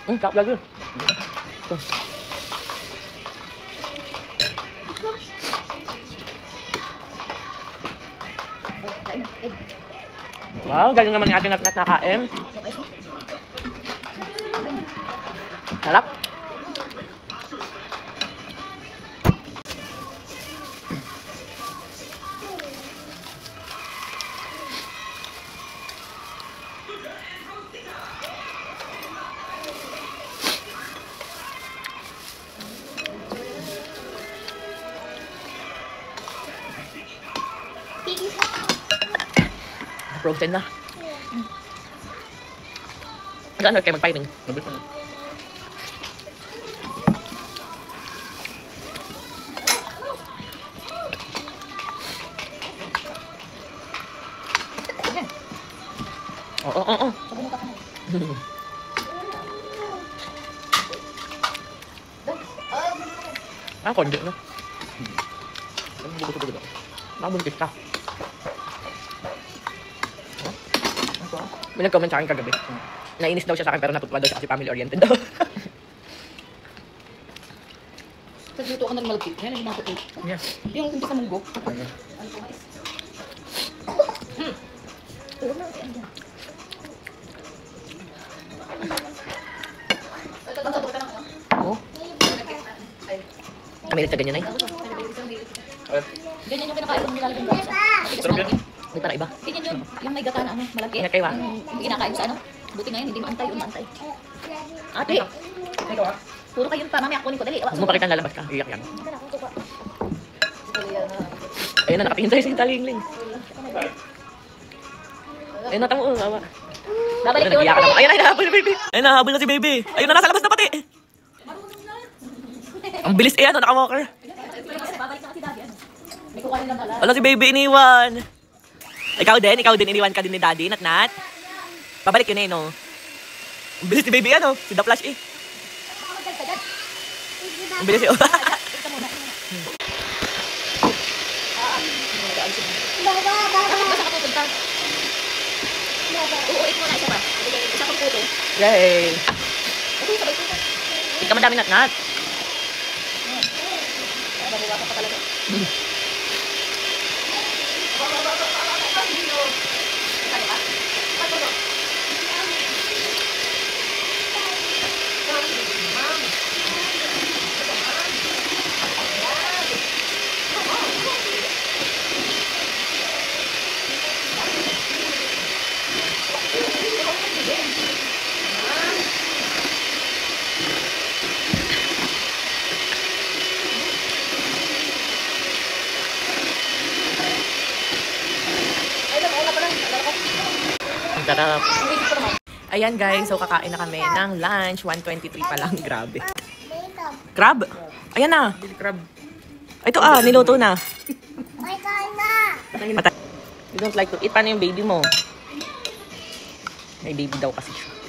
Kap lagi. Wow, galing naman yung ating nakain. Sarap. Frozen na. Ano kayo mag-piping? Oo. Konti na. Nabuntis ka. May nag-comment sa akin kagabi. Nainis daw siya sa akin pero natutuwa daw siya kasi family-oriented daw. Nagluto ka ng malagkit. Yan, yung mga puti. Yes. Yung umpisa munggo. Oo. Kamilit sa ganyan ay. Ganyan yung kinakain mo nilalagyan mo. Sarap yan. May para iba. Ganyan yun. Yung may gata na ano, malaki. Ingat kayo, ah. Hindi kinakain mo sa ano. Buti ngayon, hindi maantay. Maantay. Ate! Puro kayo pa. Mamaya kunin ko. Dali. Huwag mo pa kitang lalabas ka. Iyak yan. Ayun na, nakatingin tayo sa talingling. Ayun na, tamo. Awa. Babalik yun. Ayun na, nahabol na baby. Ayun na, nahabol na si baby. Ayun na, nasa labas na pati. Ang bilis eh, ano, nakamokar. Babalik na kasi daddy. May kukunin lang pala. Wala si baby iniwan. Ikaw din, iniwan ka din ni daddy, Nat. Babalik yun eh, no? Ang bilis ni baby, ano? Si The Flash eh. Ang bilis eh, oh. Uulit mo na isa pa. Isa pang puto. Yay! Okay, sabay puto. Hindi ka madami, Nat. Babawa ka pa talaga. Ang sarap. Ayan guys, so kakain na kami ng lunch. 1:23 pa lang, grabe. Crab? Ayan na. Crab. Ito niluto na. You don't like to eat. Paano yung baby mo? May baby daw kasi siya.